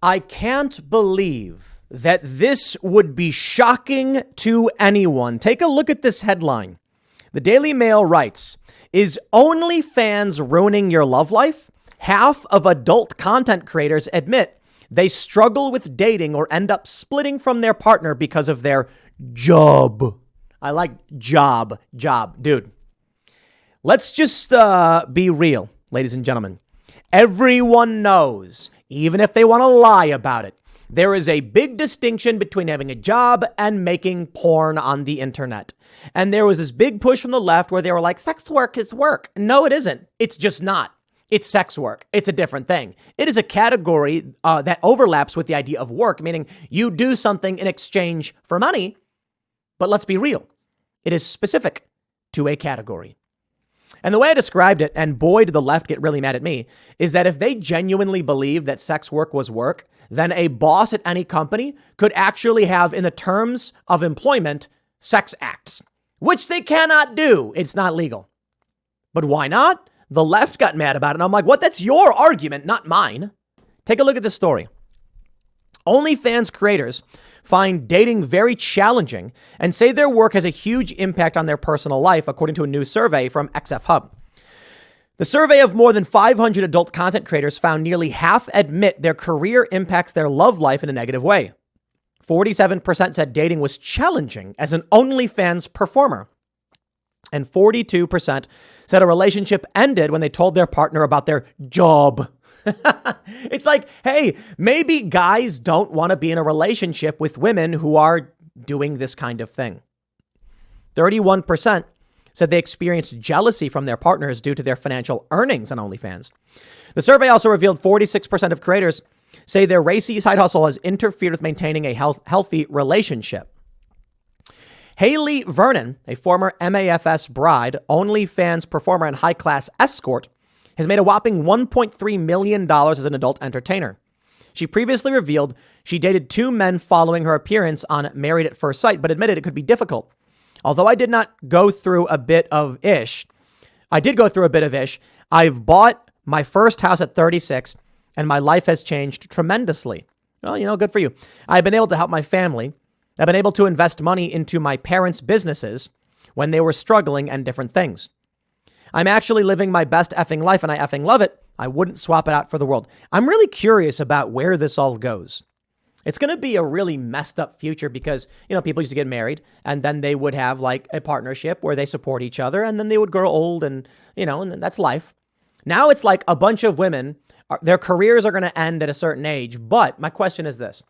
I can't believe that this would be shocking to anyone. Take a look at this headline. The Daily Mail writes, "Is OnlyFans ruining your love life? Half of adult content creators admit they struggle with dating or end up splitting from their partner because of their job." I like job. Dude, let's just be real, ladies and gentlemen. Everyone knows, even if they want to lie about it, there is a big distinction between having a job and making porn on the internet. And there was this big push from the left where they were like, sex work is work. No, it isn't. It's just not. It's sex work. It's a different thing. It is a category that overlaps with the idea of work, meaning you do something in exchange for money. But let's be real. It is specific to a category. And the way I described it, and boy, did the left get really mad at me, is that if they genuinely believed that sex work was work, then a boss at any company could actually have in the terms of employment sex acts, which they cannot do. It's not legal. But why not? The left got mad about it. And I'm like, what? That's your argument, not mine. Take a look at this story. OnlyFans creators find dating very challenging and say their work has a huge impact on their personal life, according to a new survey from XF Hub. The survey of more than 500 adult content creators found nearly half admit their career impacts their love life in a negative way. 47% said dating was challenging as an OnlyFans performer. And 42% said a relationship ended when they told their partner about their job. It's like, hey, maybe guys don't want to be in a relationship with women who are doing this kind of thing. 31% said they experienced jealousy from their partners due to their financial earnings on OnlyFans. The survey also revealed 46% of creators say their racy side hustle has interfered with maintaining a healthy relationship. Haley Vernon, a former MAFS bride, OnlyFans performer, and high-class escort, has made a whopping $1.3 million as an adult entertainer. She previously revealed she dated 2 men following her appearance on Married at First Sight, but admitted it could be difficult. Although I did not go through a bit of ish, I've bought my first house at 36, and my life has changed tremendously. Well, good for you. I've been able to help my family. I've been able to invest money into my parents' businesses when they were struggling and different things. I'm actually living my best effing life and I effing love it. I wouldn't swap it out for the world. I'm really curious about where this all goes. It's going to be a really messed up future because, people used to get married and then they would have like a partnership where they support each other and then they would grow old and that's life. Now it's like a bunch of women, their careers are going to end at a certain age. But my question is this.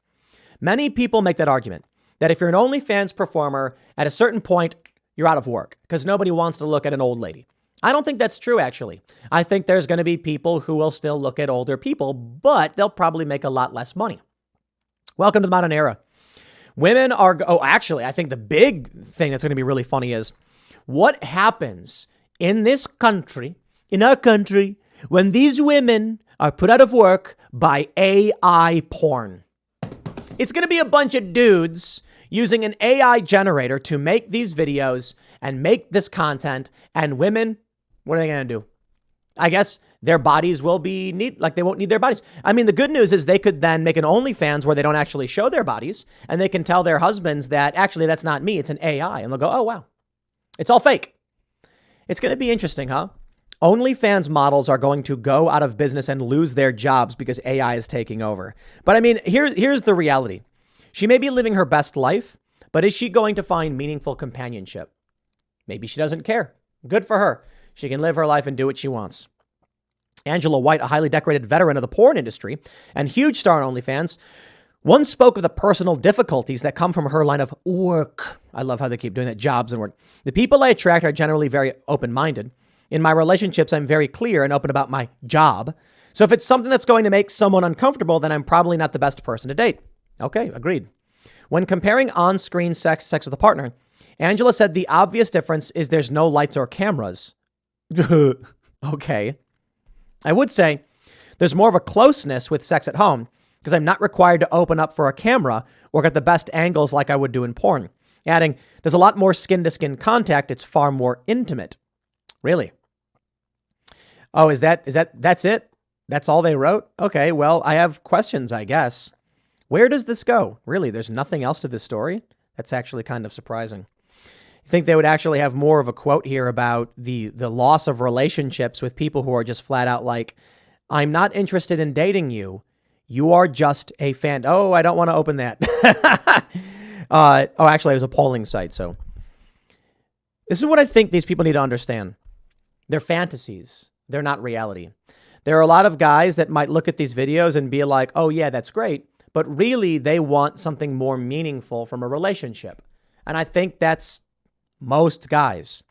Many people make that argument that if you're an OnlyFans performer at a certain point, you're out of work because nobody wants to look at an old lady. I don't think that's true, actually. I think there's going to be people who will still look at older people, but they'll probably make a lot less money. Welcome to the modern era. Women are, I think the big thing that's going to be really funny is what happens in our country, when these women are put out of work by AI porn. It's going to be a bunch of dudes using an AI generator to make these videos and make this content, and women, what are they going to do? I guess their bodies will be they won't need their bodies. I mean, the good news is they could then make an OnlyFans where they don't actually show their bodies and they can tell their husbands that actually that's not me, it's an AI. And they'll go, oh, wow, it's all fake. It's going to be interesting, huh? OnlyFans models are going to go out of business and lose their jobs because AI is taking over. But I mean, here's the reality. She may be living her best life, but is she going to find meaningful companionship? Maybe she doesn't care. Good for her. She can live her life and do what she wants. Angela White, a highly decorated veteran of the porn industry and huge star on OnlyFans, once spoke of the personal difficulties that come from her line of work. I love how they keep doing that, jobs and work. The people I attract are generally very open-minded. In my relationships, I'm very clear and open about my job. So if it's something that's going to make someone uncomfortable, then I'm probably not the best person to date. Okay, agreed. When comparing on-screen sex with a partner, Angela said the obvious difference is there's no lights or cameras. Okay. I would say there's more of a closeness with sex at home because I'm not required to open up for a camera or get the best angles like I would do in porn. Adding, there's a lot more skin-to-skin contact. It's far more intimate. Really? Oh, that's it? That's all they wrote? Okay, well, I have questions, I guess. Where does this go? Really, there's nothing else to this story? That's actually kind of surprising. You think they would actually have more of a quote here about the loss of relationships with people who are just flat out like, I'm not interested in dating you. You are just a fan. Oh, I don't want to open that. Actually, it was a polling site. So this is what I think these people need to understand. They're fantasies. They're not reality. There are a lot of guys that might look at these videos and be like, oh, yeah, that's great. But really, they want something more meaningful from a relationship. And I think that's most guys.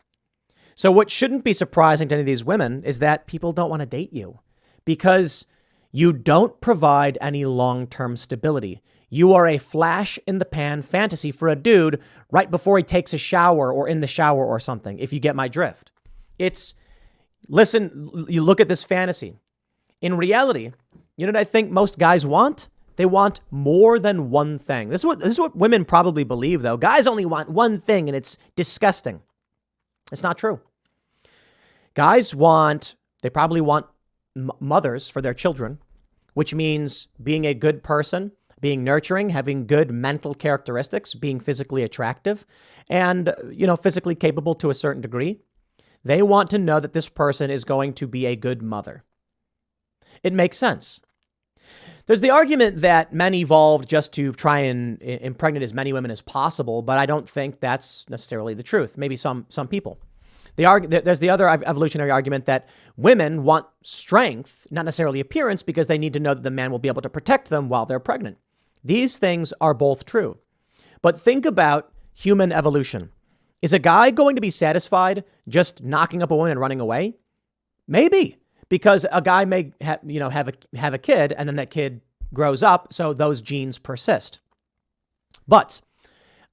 So what shouldn't be surprising to any of these women is that people don't want to date you because you don't provide any long-term stability. You are a flash in the pan fantasy for a dude right before he takes a shower or in the shower or something, if you get my drift. Listen, you look at this fantasy. In reality, you know what I think most guys want? They want more than one thing. This is what women probably believe, though. Guys only want one thing, and it's disgusting. It's not true. Guys they probably want mothers for their children, which means being a good person, being nurturing, having good mental characteristics, being physically attractive, and, physically capable to a certain degree. They want to know that this person is going to be a good mother. It makes sense. There's the argument that men evolved just to try and impregnate as many women as possible, but I don't think that's necessarily the truth. Maybe some people. There's the other evolutionary argument that women want strength, not necessarily appearance, because they need to know that the man will be able to protect them while they're pregnant. These things are both true. But think about human evolution. Is a guy going to be satisfied just knocking up a woman and running away? Maybe. Because a guy may have a kid and then that kid grows up, so those genes persist. But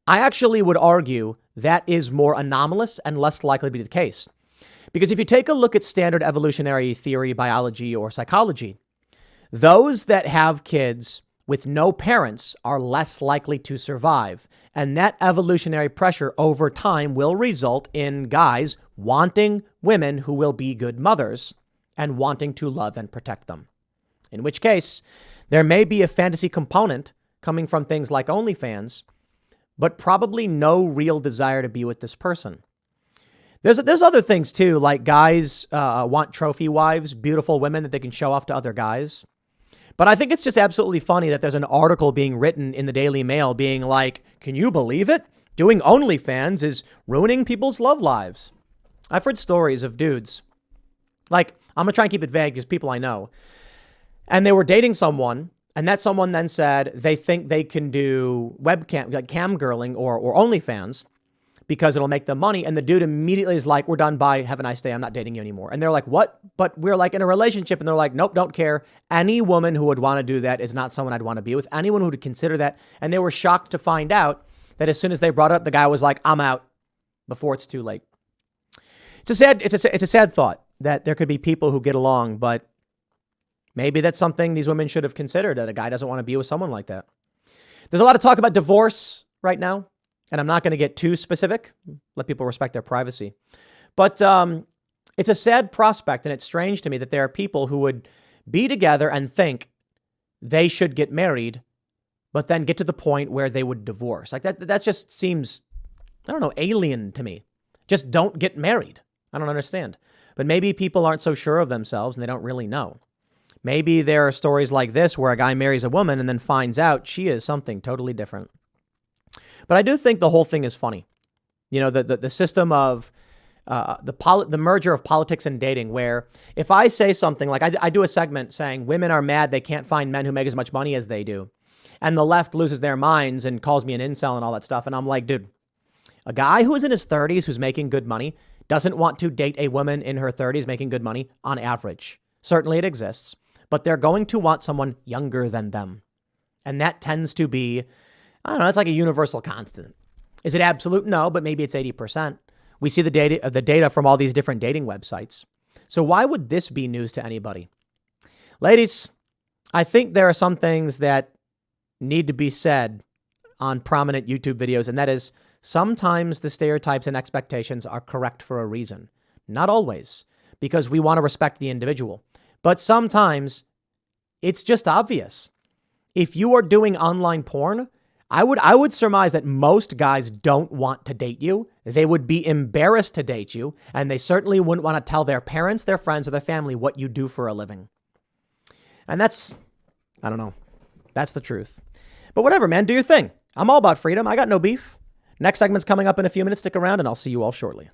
I actually would argue that is more anomalous and less likely to be the case. Because if you take a look at standard evolutionary theory, biology, or psychology, those that have kids with no parents are less likely to survive. And that evolutionary pressure over time will result in guys wanting women who will be good mothers and wanting to love and protect them. In which case, there may be a fantasy component coming from things like OnlyFans, but probably no real desire to be with this person. There's other things too, like guys want trophy wives, beautiful women that they can show off to other guys. But I think it's just absolutely funny that there's an article being written in the Daily Mail being like, can you believe it? Doing OnlyFans is ruining people's love lives. I've heard stories of dudes. Like, I'm going to try and keep it vague because people I know. And they were dating someone, and that someone then said they think they can do webcam, like cam girling or OnlyFans because it'll make them money. And the dude immediately is like, we're done, bye, have a nice day, I'm not dating you anymore. And they're like, what? But we're like in a relationship. And they're like, nope, don't care. Any woman who would want to do that is not someone I'd want to be with. Anyone who would consider that. And they were shocked to find out that as soon as they brought it up, the guy was like, I'm out before it's too late. It's a sad thought that there could be people who get along, but maybe that's something these women should have considered, that a guy doesn't want to be with someone like that. There's a lot of talk about divorce right now, and I'm not going to get too specific. Let people respect their privacy. But it's a sad prospect, and it's strange to me that there are people who would be together and think they should get married, but then get to the point where they would divorce. Like that just seems, I don't know, alien to me. Just don't get married. I don't understand. But maybe people aren't so sure of themselves and they don't really know. Maybe there are stories like this where a guy marries a woman and then finds out she is something totally different. But I do think the whole thing is funny. You know, the system of the merger of politics and dating, where if I say something like I do a segment saying women are mad they can't find men who make as much money as they do. And the left loses their minds and calls me an incel and all that stuff. And I'm like, dude, a guy who is in his 30s who's making good money doesn't want to date a woman in her 30s making good money on average. Certainly it exists, but they're going to want someone younger than them. And that tends to be, I don't know, it's like a universal constant. Is it absolute? No, but maybe it's 80%. We see the data from all these different dating websites. So why would this be news to anybody? Ladies, I think there are some things that need to be said on prominent YouTube videos, and that is sometimes the stereotypes and expectations are correct for a reason. Not always, because we want to respect the individual. But sometimes it's just obvious. If you are doing online porn, I would surmise that most guys don't want to date you. They would be embarrassed to date you, and they certainly wouldn't want to tell their parents, their friends, or their family what you do for a living. And that's, I don't know, that's the truth. But whatever, man, do your thing. I'm all about freedom. I got no beef. Next segment's coming up in a few minutes. Stick around, and I'll see you all shortly.